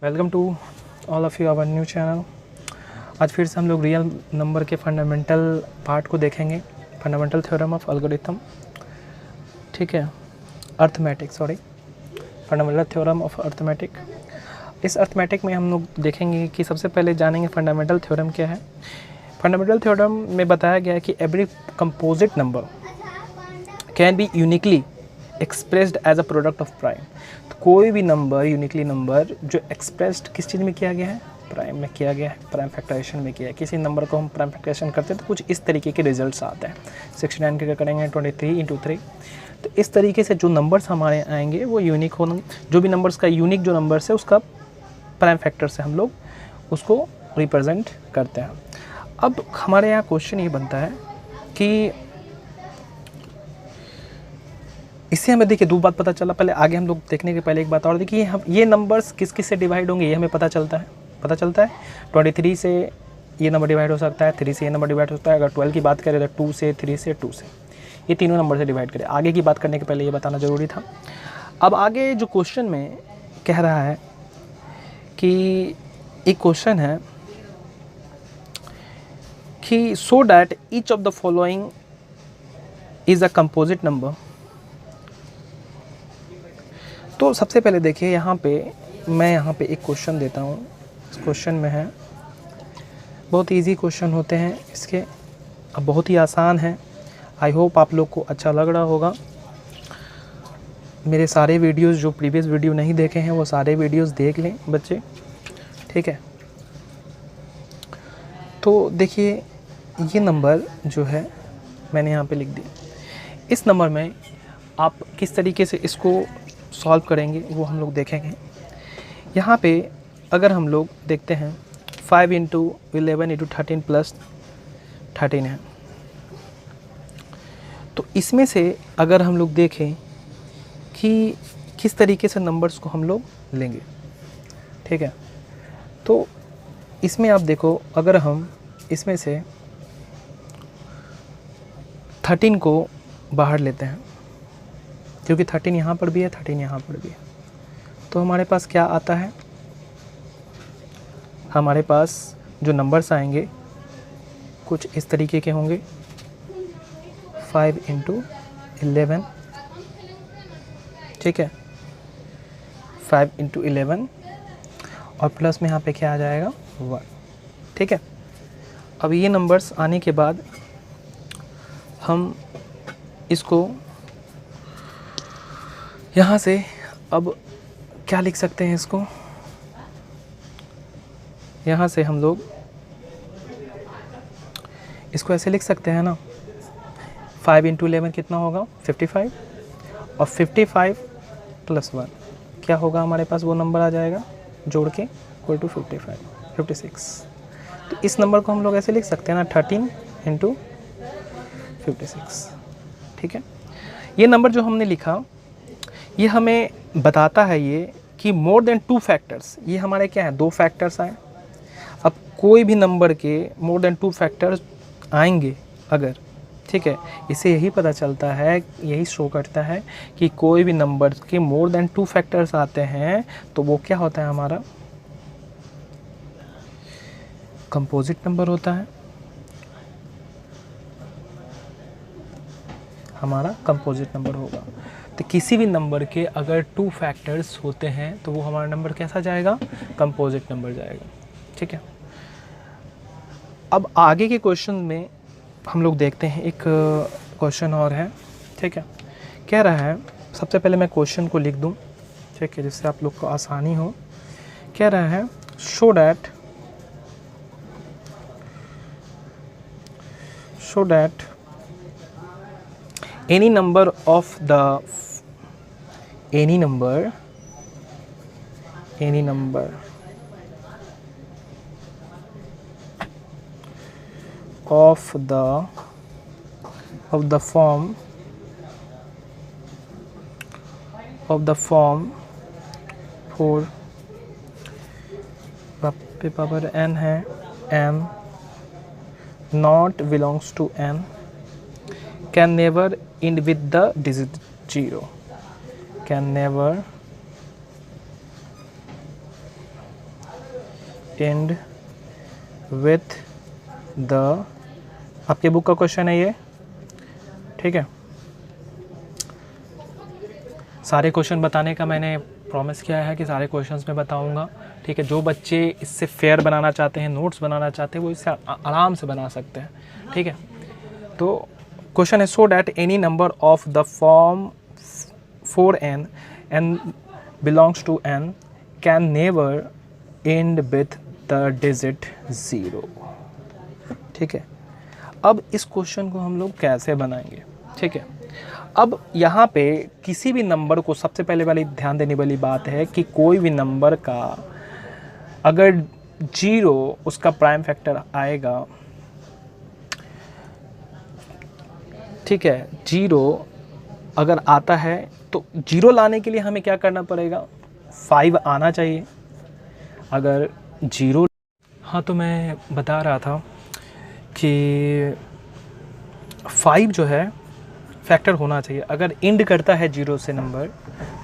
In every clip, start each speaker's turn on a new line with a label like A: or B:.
A: Welcome to all of you our new channel. आज फिर से हम लोग रियल नंबर के फंडामेंटल पार्ट को देखेंगे, फंडामेंटल थ्योरम ऑफ एल्गोरिथम। ठीक है, फंडामेंटल थ्योरम ऑफ अर्थमेटिक। इस अर्थमेटिक में हम लोग देखेंगे कि सबसे पहले जानेंगे फंडामेंटल थ्योरम क्या है। फंडामेंटल थ्योरम में बताया गया है कि every composite number can be uniquely expressed as a product of prime. तो कोई भी नंबर, यूनिकली नंबर जो एक्सप्रेस्ड किस चीज़ में किया गया है, प्राइम में किया गया है, प्राइम फैक्टराइजेशन में किया है। किसी नंबर को हम प्राइम फैक्टराइजेशन करते हैं तो कुछ इस तरीके के रिजल्ट्स आते हैं। 69 के करेंगे 23 × 3। तो इस तरीके से जो नंबर्स हमारे आएंगे वो यूनिक होंगे। जो भी नंबर्स का यूनिक जो नंबर्स है उसका प्राइम फैक्टर से हम लोग उसको रिप्रेजेंट करते हैं। अब हमारे यहाँ क्वेश्चन ये बनता है कि इससे हमें देखिए दो बात पता चला। पहले आगे हम लोग देखने के पहले एक बात और देखिए, हम ये नंबर्स किस किस से डिवाइड होंगे ये हमें पता चलता है 23 से ये नंबर डिवाइड हो सकता है, 3 से ये नंबर डिवाइड हो सकता है। अगर 12 की बात करें तो 2 से, 3 से, 2 से, ये तीनों नंबर से डिवाइड करें। आगे की बात करने के पहले ये बताना ज़रूरी था। अब आगे जो क्वेश्चन में कह रहा है कि एक क्वेश्चन है कि so that each of the following is a composite number. तो सबसे पहले देखिए मैं यहाँ पे एक क्वेश्चन देता हूँ। इस क्वेश्चन में है, बहुत इजी क्वेश्चन होते हैं इसके, अब बहुत ही आसान है। आई होप आप लोग को अच्छा लग रहा होगा। मेरे सारे वीडियोस जो प्रीवियस वीडियो नहीं देखे हैं वो सारे वीडियोस देख लें बच्चे, ठीक है। तो देखिए ये नंबर जो है मैंने यहाँ पे लिख दिया। इस नंबर में आप किस तरीके से इसको सॉल्व करेंगे वो हम लोग देखेंगे। यहाँ पे अगर हम लोग देखते हैं 5 × 11 × 13 + 13 है। तो इसमें से अगर हम लोग देखें कि किस तरीके से नंबर्स को हम लोग लेंगे, ठीक है। तो इसमें आप देखो, अगर हम इसमें से 13 को बाहर लेते हैं, क्योंकि 13 यहाँ पर भी है, 13 यहाँ पर भी है, तो हमारे पास क्या आता है, हमारे पास जो नंबर्स आएंगे कुछ इस तरीके के होंगे। 5 × 11, ठीक है, 5 × 11 और प्लस में यहाँ पे क्या आ जाएगा 1, ठीक है। अब ये नंबर्स आने के बाद हम इसको यहाँ से अब क्या लिख सकते हैं, इसको यहाँ से हम लोग इसको ऐसे लिख सकते हैं ना, 5 × 11 कितना होगा 55, और 55 + 1 क्या होगा, हमारे पास वो नंबर आ जाएगा जोड़ के इक्वल टू 56। तो इस नंबर को हम लोग ऐसे लिख सकते हैं ना, 13 × 56, ठीक है। ये नंबर जो हमने लिखा ये हमें बताता है ये कि मोर देन 2 फैक्टर्स, ये हमारे क्या है 2 फैक्टर्स आए। अब कोई भी नंबर के मोर देन 2 फैक्टर्स आएंगे अगर, ठीक है, इससे यही पता चलता है, यही शो करता है कि कोई भी नंबर के मोर देन 2 फैक्टर्स आते हैं तो वो क्या होता है, हमारा कंपोजिट नंबर होता है, हमारा कंपोजिट नंबर होगा। तो किसी भी नंबर के अगर 2 फैक्टर्स होते हैं तो वो हमारा नंबर कैसा जाएगा, कंपोजिट नंबर जाएगा, ठीक है। अब आगे के क्वेश्चन में हम लोग देखते हैं, एक क्वेश्चन और है, ठीक है। कह रहा है, सबसे पहले मैं क्वेश्चन को लिख दूं, ठीक है, जिससे आप लोग को आसानी हो। कह रहा है show that any number of the form 4 पे पावर n है, m not belongs to n can never end with the digit 0, can never and with the, आपके बुक का क्वेश्चन है ये, ठीक है। सारे क्वेश्चन बताने का मैंने प्रॉमिस किया है कि सारे क्वेश्चंस मैं बताऊंगा, ठीक है। जो बच्चे इससे फेयर बनाना चाहते हैं, नोट्स बनाना चाहते हैं, वो इससे आराम से बना सकते हैं, ठीक है। तो क्वेश्चन है, so that any number of the form 4n and belongs to n can never end with the digit 0, ठीक है। अब इस क्वेश्चन को हम लोग कैसे बनाएंगे, ठीक है। अब यहाँ पे किसी भी नंबर को, सबसे पहले वाली ध्यान देने वाली बात है कि कोई भी नंबर का अगर 0 उसका प्राइम फैक्टर आएगा, ठीक है, 0 अगर आता है तो 0 लाने के लिए हमें क्या करना पड़ेगा, 5 आना चाहिए। अगर 0, हाँ, तो मैं बता रहा था कि 5 जो है फैक्टर होना चाहिए। अगर एंड करता है 0 से नंबर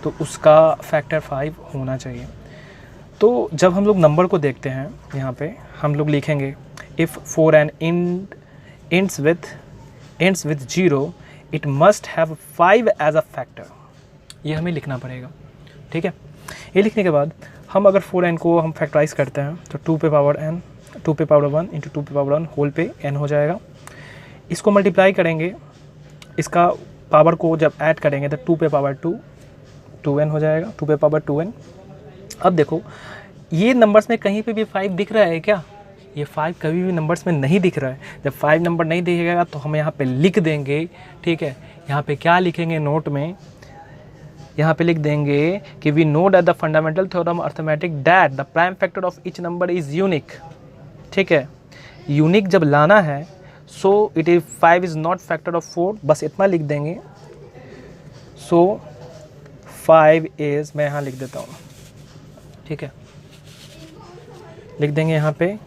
A: तो उसका फैक्टर 5 होना चाहिए। तो जब हम लोग नंबर को देखते हैं, यहाँ पे हम लोग लिखेंगे if 4n ends with 0 it must have 5 as a factor, ये हमें लिखना पड़ेगा, ठीक है। ये लिखने के बाद हम अगर 4n को हम फैक्टराइज करते हैं तो 2 पे पावर n, 2 पे पावर 1 इंटू 2 पे पावर 1 होल पे n हो जाएगा। इसको मल्टीप्लाई करेंगे, इसका पावर को जब ऐड करेंगे तो 2 पे पावर 2 2n हो जाएगा, 2 पे पावर 2n। अब देखो ये नंबर्स में कहीं पे भी 5 दिख रहा है क्या, ये 5 कभी भी नंबर्स में नहीं दिख रहा है। जब 5 नंबर नहीं दिखेगा तो हम यहाँ पे लिख देंगे, ठीक है। यहाँ पे क्या लिखेंगे नोट में, यहाँ पे लिख देंगे कि we know that the fundamental theorem arithmetic that the prime factor of each number is unique, ठीक है। यूनिक जब लाना है so it is 5 is not factor of 4, बस इतना लिख देंगे। सो 5 इज़, मैं यहाँ लिख देता हूँ, ठीक है, लिख देंगे यहाँ पे।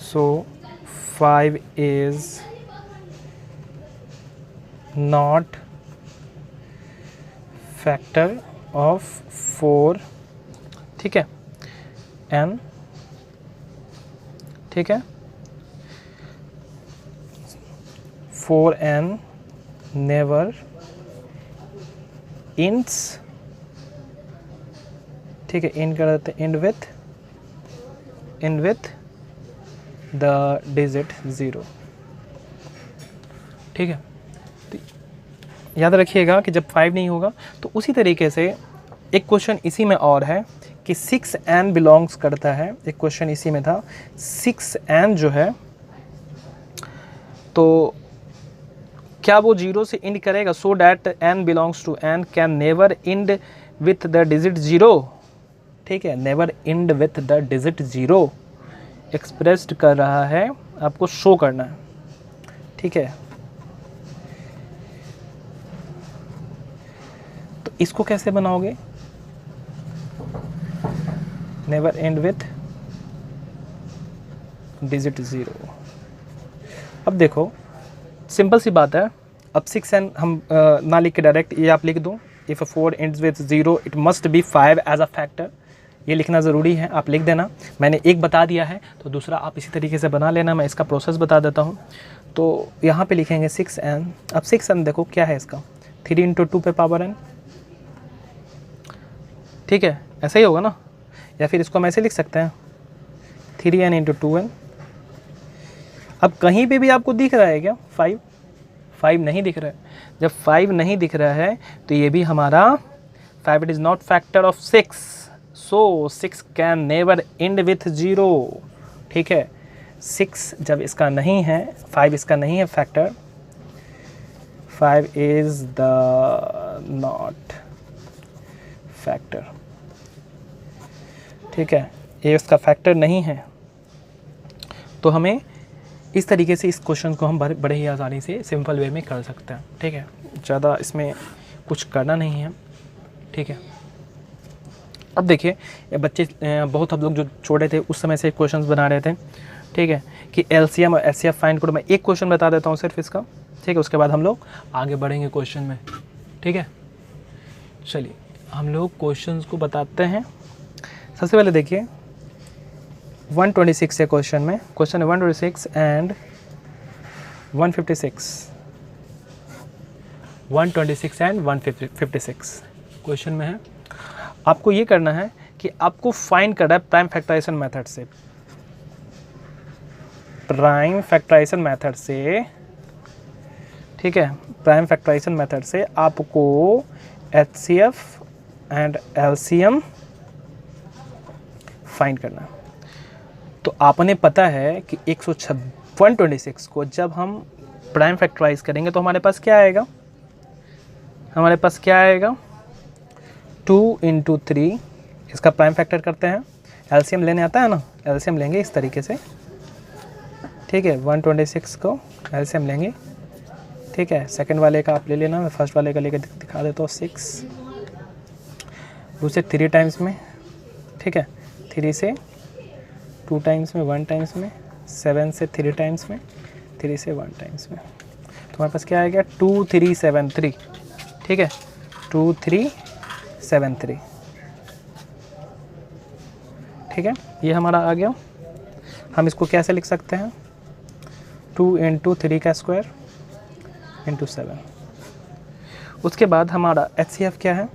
A: So 5 is not factor of 4, ठीक है, n, ठीक है, 4n never ends, ठीक है, end कर देते हैं end with द डिजिट 0, ठीक है। तो याद रखिएगा कि जब 5 नहीं होगा तो उसी तरीके से एक क्वेश्चन इसी में और है कि 6n बिलोंग्स करता है, एक क्वेश्चन इसी में था 6n जो है, तो क्या वो 0 से एंड करेगा, so that n belongs to n can never end with the digit 0, ठीक है, never end with the digit 0 expressed कर रहा है, आपको शो करना है, ठीक है। तो इसको कैसे बनाओगे, नेवर एंड विथ डिजिट 0। अब देखो सिंपल सी बात है, अब 6n हम ना लिख के डायरेक्ट ये आप लिख दो, if 4 ends with 0 it must be 5 as a factor, ये लिखना ज़रूरी है, आप लिख देना। मैंने एक बता दिया है तो दूसरा आप इसी तरीके से बना लेना, मैं इसका प्रोसेस बता देता हूँ। तो यहाँ पे लिखेंगे 6n, अब 6n देखो क्या है इसका, 3 इंटू 2 पे पावर n, ठीक है, ऐसा ही होगा ना, या फिर इसको हम ऐसे लिख सकते हैं 3n इंटू 2n। अब कहीं पे भी आपको दिख रहा है क्या 5 नहीं दिख रहा है। जब 5 नहीं दिख रहा है तो ये भी हमारा 5 it is not factor of 6, so 6 can never end with 0, ठीक है। 6 जब इसका नहीं है, 5 इसका नहीं है factor, 5 is the not factor, ठीक है, ये उसका फैक्टर नहीं है। तो हमें इस तरीके से इस क्वेश्चन को हम बड़े ही आसानी से सिंपल वे में कर सकते हैं, ठीक है, ज़्यादा इसमें कुछ करना नहीं है, ठीक है। अब देखिए ये बच्चे बहुत हम लोग जो छोटे थे उस समय से क्वेश्चंस बना रहे थे, ठीक है, कि एलसीएम और एचसीएफ फाइंड करो। मैं एक क्वेश्चन बता देता हूँ सिर्फ इसका, ठीक है, उसके बाद हम लोग आगे बढ़ेंगे क्वेश्चन में, ठीक है। चलिए हम लोग क्वेश्चंस को बताते हैं। सबसे पहले देखिए 126 है क्वेश्चन में, क्वेश्चन है 126 एंड 156, 126 एंड 156 क्वेश्चन में है। आपको ये करना है कि आपको फाइंड करना है प्राइम फैक्टराइजेशन मेथड से, प्राइम फैक्टराइजेशन मेथड से, ठीक है, प्राइम फैक्टराइजेशन मेथड से आपको HCF एंड LCM फाइंड करना है। तो आपने पता है कि 126 को जब हम प्राइम फैक्टराइज करेंगे तो हमारे पास क्या आएगा, हमारे पास क्या आएगा 2 × 3, इसका प्राइम फैक्टर करते हैं, LCM लेने आता है ना, LCM लेंगे इस तरीके से, ठीक है, 126 को LCM लेंगे, ठीक है। सेकंड वाले का आप ले लेना, मैं फर्स्ट वाले का लेकर दिखा देता हूँ 6, दूसरे 3 टाइम्स में, ठीक है, 3 से 2 टाइम्स में, 1 टाइम्स में, 7 से 3 टाइम्स में, 3 से 1 टाइम्स में, तो हमारे पास क्या आ गया 2373, ठीक है, 2373, ठीक है, ये हमारा आ गया। हम इसको कैसे लिख सकते हैं 2 × 3 का स्क्वायर × 7। उसके बाद हमारा HCF क्या है,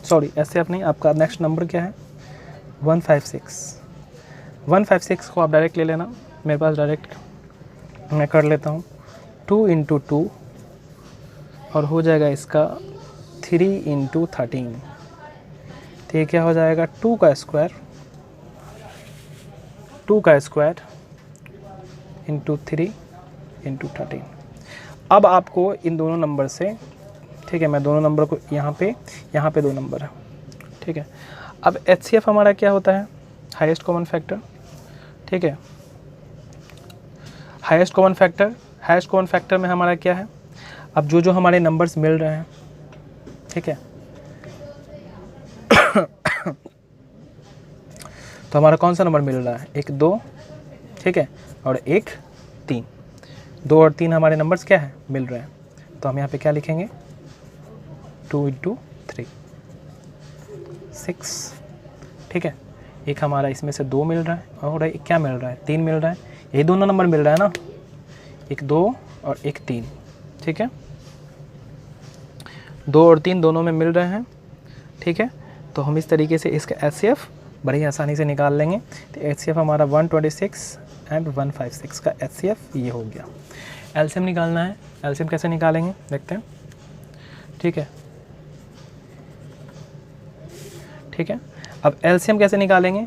A: सॉरी HCF नहीं, आपका नेक्स्ट नंबर क्या है 156। 156 को आप डायरेक्ट ले लेना, मेरे पास डायरेक्ट मैं कर लेता हूँ 2 × 2 और हो जाएगा इसका 3 × 13, तो ये क्या हो जाएगा 2 का स्क्वायर × 3 × 13। अब आपको इन दोनों नंबर से, ठीक है, मैं दोनों नंबर को यहाँ पे 2 नंबर है, ठीक है। अब HCF हमारा क्या होता है हाईएस्ट कॉमन फैक्टर, ठीक है, हाईएस्ट कॉमन फैक्टर में हमारा क्या है, अब जो हमारे नंबर्स मिल रहे हैं, ठीक है, तो हमारा कौन सा नंबर मिल रहा है 1 2, ठीक है, और 1 3, 2 और 3 हमारे नंबर्स क्या है मिल रहे हैं, तो हम यहाँ पे क्या लिखेंगे 2 × 3 6, ठीक है, एक हमारा इसमें से 2 मिल रहा है और एक क्या मिल रहा है 3 मिल रहा है, यही दोनों नंबर मिल रहा है ना, 1 2 और 1 3, ठीक है, 2 और 3 दोनों में मिल रहे हैं, ठीक है। तो हम इस तरीके से इसका HCF बड़ी आसानी से निकाल लेंगे। तो HCF हमारा 126 एंड 156 का HCF ये हो गया। LCM निकालना है, LCM कैसे निकालेंगे देखते हैं, ठीक है, ठीक है। अब LCM कैसे निकालेंगे,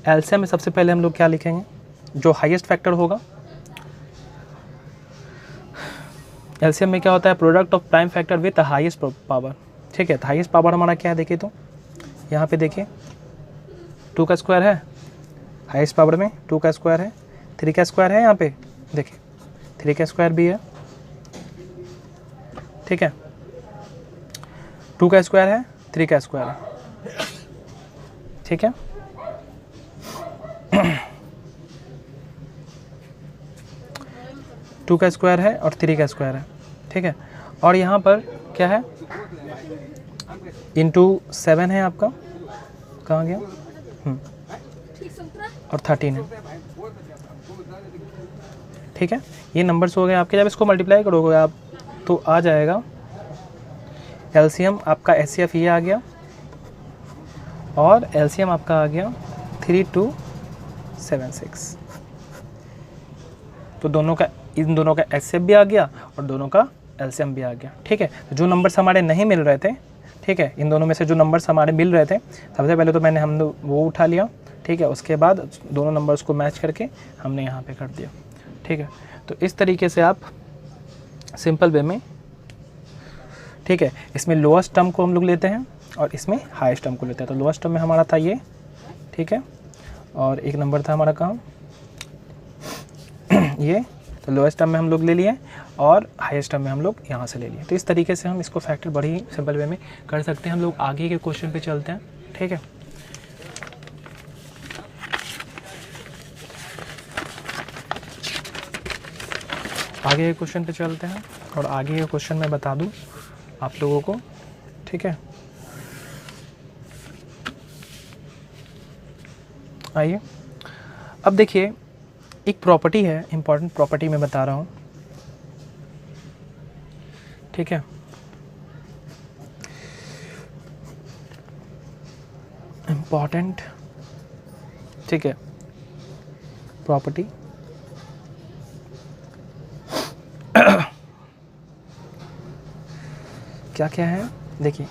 A: LCM में सबसे पहले हम लोग क्या लिखेंगे, जो हाईएस्ट फैक्टर होगा, LCM में क्या होता है product of prime factor with highest power, ठीक है। तो हाईएस्ट पावर हमारा क्या है देखिए, तो यहाँ पे देखिए 2 का स्क्वायर है, हाईएस्ट पावर में 2 का स्क्वायर है, 3 का स्क्वायर है, यहाँ पे देखिए 3 का स्क्वायर भी है, ठीक है, 2 का स्क्वायर है, 3 का स्क्वायर है, ठीक है। टू का स्क्वायर है और 3 का स्क्वायर है, ठीक है, और यहाँ पर क्या है इंटू 7 है आपका, कहाँ गया और 13 है, ठीक है। ये नंबर्स हो गए आपके, जब इसको मल्टीप्लाई करोगे आप तो आ जाएगा LCM आपका HCF ये आ गया और LCM आपका आ गया 3276। तो दोनों का, इन दोनों का HCF भी आ गया और दोनों का LCM भी आ गया, ठीक है। तो जो नंबर्स हमारे नहीं मिल रहे थे, ठीक है, इन दोनों में से जो नंबर्स हमारे मिल रहे थे, सबसे पहले तो मैंने हम वो उठा लिया, ठीक है, उसके बाद दोनों नंबर्स को मैच करके हमने यहाँ पे कर दिया, ठीक है। तो इस तरीके से आप सिंपल वे में, ठीक है, इसमें लोएस्ट टर्म को हम लोग लेते हैं और इसमें हाईएस्ट टर्म को लेते हैं। तो लोएस्ट टर्म में हमारा था ये, ठीक है, और एक नंबर था हमारा कहाँ ये, तो लोएस्ट टर्म में हम लोग ले लिए और हाईएस्ट टर्म में हम लोग यहाँ से ले लिए। तो इस तरीके से हम इसको फैक्टर बड़ी ही सिंपल वे में कर सकते हैं। हम लोग आगे के क्वेश्चन पे चलते हैं, ठीक है। आगे के क्वेश्चन पे चलते हैं और आगे के क्वेश्चन मैं बता दूं आप लोगों को, ठीक है। आइए अब देखिए, एक प्रॉपर्टी है, इम्पॉर्टेंट प्रॉपर्टी मैं बता रहा हूँ, ठीक है। इम्पॉर्टेंट, ठीक है, प्रॉपर्टी क्या क्या है देखिए,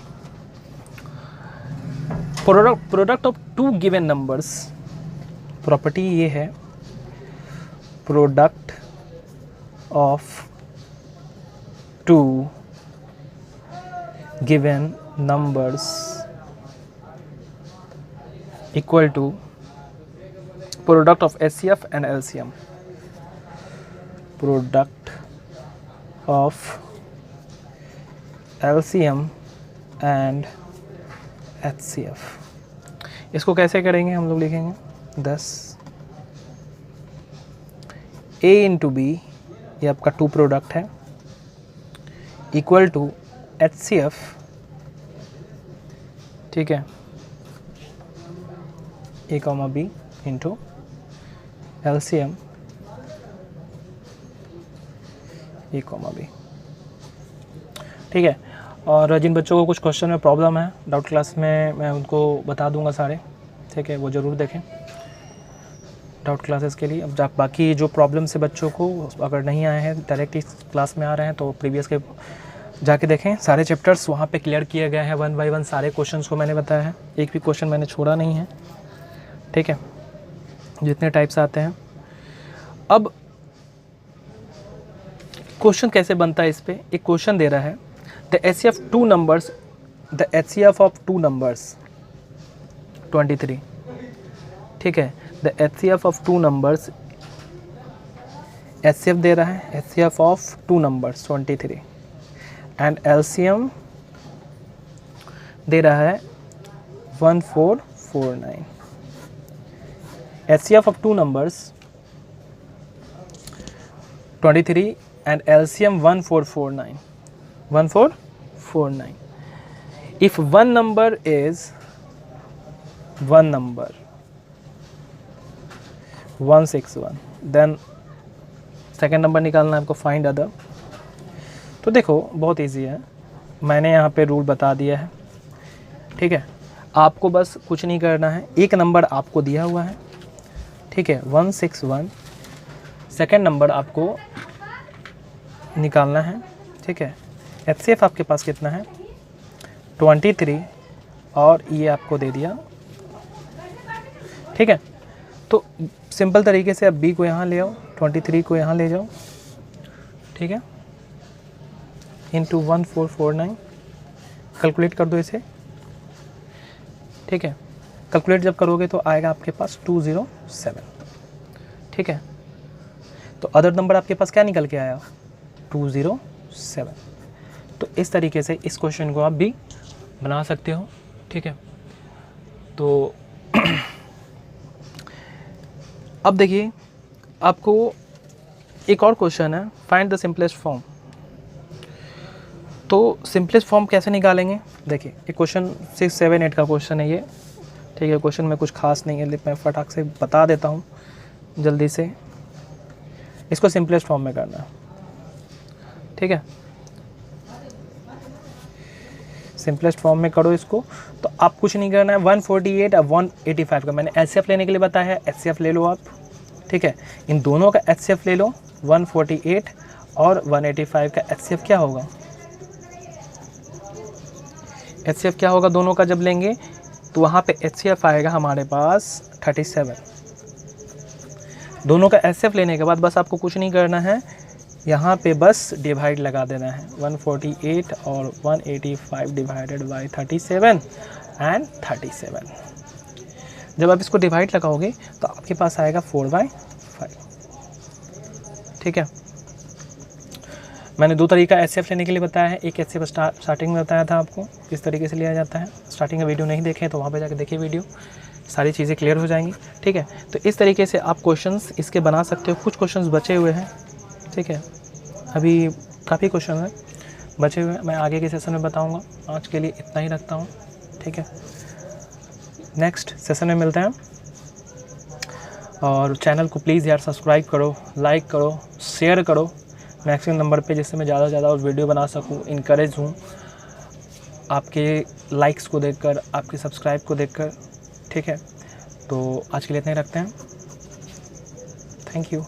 A: product of two given numbers, property ये है, product of two given numbers equal to product of HCF and LCM, product of LCM and HCF। इसको कैसे करेंगे हम लोग, लिखेंगे 10 A इंटू बी, ये आपका टू प्रोडक्ट है, इक्वल टू HCF, ठीक है, A comma B into LCM A comma B, ठीक है। और जिन बच्चों को कुछ क्वेश्चन में प्रॉब्लम है डाउट क्लास में, मैं उनको बता दूंगा सारे, ठीक है, वो ज़रूर देखें डाउट क्लासेस के लिए। अब बाकी जो प्रॉब्लम से बच्चों को अगर नहीं आए हैं, डायरेक्ट इस क्लास में आ रहे हैं, तो प्रीवियस के जाके देखें, सारे चैप्टर्स वहाँ पे क्लियर किए गए हैं, 1 बाय 1 सारे क्वेश्चंस को मैंने बताया है, एक भी क्वेश्चन मैंने छोड़ा नहीं है, ठीक है, जितने टाइप्स आते हैं। अब क्वेश्चन कैसे बनता है, इस पर एक क्वेश्चन दे रहा है, the HCF two numbers, the HCF of two numbers 23, ठीक है, the HCF of two numbers, HCF दे रहा है, HCF of two numbers 23 and LCM दे रहा है 1449। HCF of two numbers 23 and LCM 1449. 1449. If one number is one number 161, then second number निकालना है आपको, find other. तो देखो बहुत इजी है, मैंने यहाँ पे रूल बता दिया है, ठीक है, आपको बस कुछ नहीं करना है, एक नंबर आपको दिया हुआ है, ठीक है, 161, सेकेंड नंबर आपको निकालना है, ठीक है। HCF आपके पास कितना है 23 और ये आपको दे दिया, ठीक है। तो सिंपल तरीके से अब B को यहाँ ले आओ, 23 को यहाँ ले जाओ, ठीक है, इंटू 1449, कैलकुलेट कर दो इसे, ठीक है। कैलकुलेट जब करोगे तो आएगा आपके पास 207, ठीक है। तो अदर नंबर आपके पास क्या निकल के आया 207। तो इस तरीके से इस क्वेश्चन को आप भी बना सकते हो, ठीक है। तो अब देखिए आपको एक और क्वेश्चन है, फाइंड द सिंपलेस्ट फॉर्म। तो सिंपलेस्ट फॉर्म कैसे निकालेंगे, देखिए एक क्वेश्चन 6, 7, 8 का क्वेश्चन है ये, ठीक है। क्वेश्चन में कुछ खास नहीं है, लेकिन मैं फटाक से बता देता हूँ जल्दी से। इसको सिंपलेस्ट फॉर्म में करना है, ठीक है, सिंपलेस्ट फॉर्म में करो इसको। तो आप कुछ नहीं करना है, 148 और 185 का मैंने HCF लेने के लिए बताया है, HCF ले लो आप, ठीक है। इन दोनों का HCF ले लो, 148 और 185 का HCF क्या होगा, HCF क्या होगा दोनों का जब लेंगे, तो वहाँ पे HCF आएगा हमारे पास 37। दोनों का HCF लेने के बाद बस आपको कुछ नहीं करना है, यहाँ पे बस डिवाइड लगा देना है, 148 और 185 डिवाइडेड बाय 37 एंड 37। जब आप इसको डिवाइड लगाओगे तो आपके पास आएगा 4/5, ठीक है। मैंने दो तरीका HCF लेने के लिए बताया है, एक HCF स्टार्टिंग में बताया था आपको किस तरीके से लिया जाता है, स्टार्टिंग का वीडियो नहीं देखे तो वहाँ पे जाके देखिए वीडियो, सारी चीज़ें क्लियर हो जाएंगी, ठीक है। तो इस तरीके से आप क्वेश्चंस इसके बना सकते हो। कुछ क्वेश्चंस बचे हुए हैं, ठीक है, अभी काफ़ी क्वेश्चन हैं बचे हुए हैं, मैं आगे के सेशन में बताऊँगा। आज के लिए इतना ही रखता हूँ, ठीक है, नेक्स्ट सेशन में मिलते हैं। और चैनल को प्लीज़ यार सब्सक्राइब करो, लाइक करो, शेयर करो मैक्सिमम नंबर पे, जिससे मैं ज़्यादा से ज़्यादा और वीडियो बना सकूँ। इनकरेज हूँ आपके लाइक्स को देखकर, आपके सब्सक्राइब को देखकर, ठीक है। तो आज के लिए इतना ही रखते हैं। Thank you.